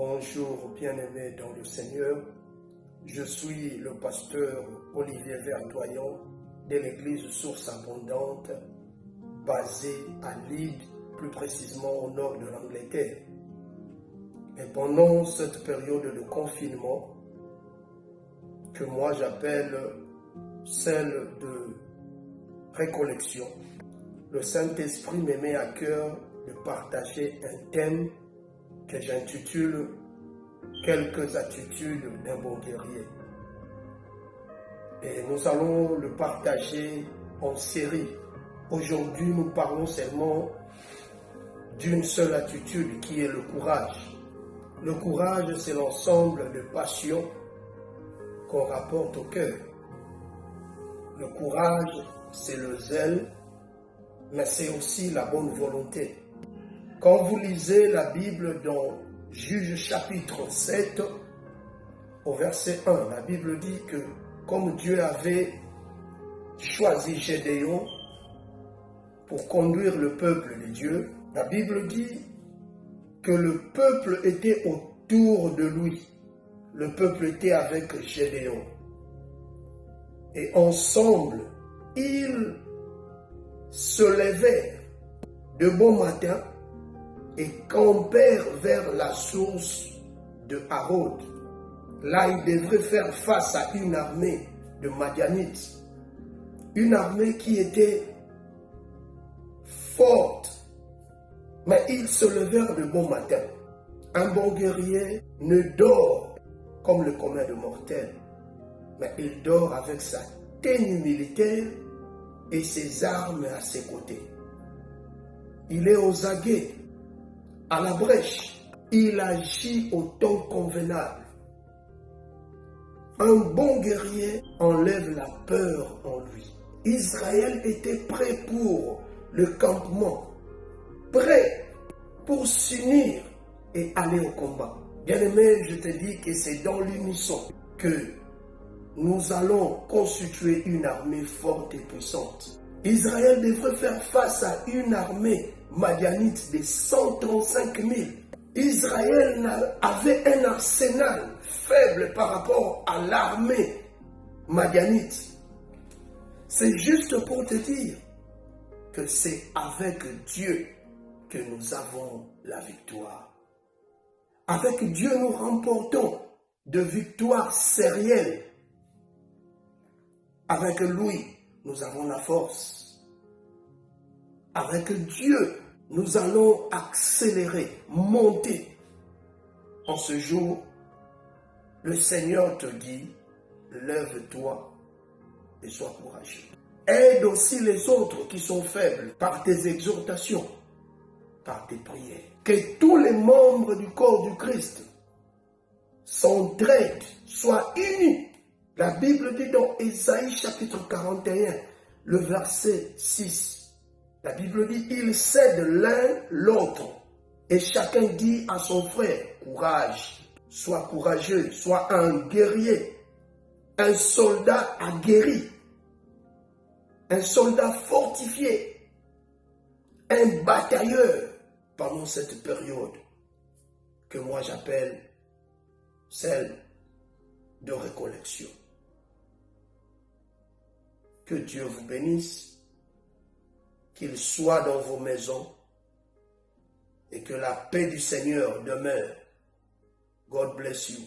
Bonjour bien-aimés dans le Seigneur, je suis le pasteur Olivier Verdoyon de l'église Source Abondante basée à Leeds, plus précisément au nord de l'Angleterre. Et pendant cette période de confinement, que moi j'appelle celle de récollection, le Saint-Esprit me met à cœur de partager un thème que j'intitule « Quelques attitudes d'un bon guerrier ». Et nous allons le partager en série. Aujourd'hui, nous parlons seulement d'une seule attitude qui est le courage. Le courage, c'est l'ensemble de passions qu'on rapporte au cœur. Le courage, c'est le zèle, mais c'est aussi la bonne volonté. Quand vous lisez la Bible dans Juges chapitre 7, au verset 1, la Bible dit que comme Dieu avait choisi Gédéon pour conduire le peuple de Dieu, la Bible dit que le peuple était autour de lui. Le peuple était avec Gédéon. Et ensemble, ils se levèrent de bon matin et campèrent vers la source de Harod. Là, ils devraient faire face à une armée de Madianites. Une armée qui était forte. Mais ils se levèrent de bon matin. Un bon guerrier ne dort comme le commun de mortels, mais il dort avec sa tenue militaire et ses armes à ses côtés. Il est aux aguets, à la brèche. Il agit au temps convenable. Un bon guerrier enlève la peur en lui. Israël était prêt pour le campement, prêt pour s'unir et aller au combat. Bien-aimé, je te dis que c'est dans l'unisson que nous allons constituer une armée forte et puissante. Israël devrait faire face à une armée madianite de 135 000. Israël avait un arsenal faible par rapport à l'armée madianite. C'est juste pour te dire que c'est avec Dieu que nous avons la victoire. Avec Dieu, nous remportons de victoires sérielles. Avec lui, nous avons la force. Avec Dieu, nous allons accélérer, monter. En ce jour, le Seigneur te dit, lève-toi et sois courageux. Aide aussi les autres qui sont faibles par tes exhortations, par tes prières. Que tous les membres du corps du Christ s'entraident, soient unis. La Bible dit dans Ésaïe chapitre 41, le verset 6. La Bible dit, ils s'aident l'un l'autre. Et chacun dit à son frère, courage, sois courageux, sois un guerrier, un soldat aguerri, un soldat fortifié, un batailleur pendant cette période que moi j'appelle celle de récollection. Que Dieu vous bénisse, qu'il soit dans vos maisons et que la paix du Seigneur demeure. God bless you.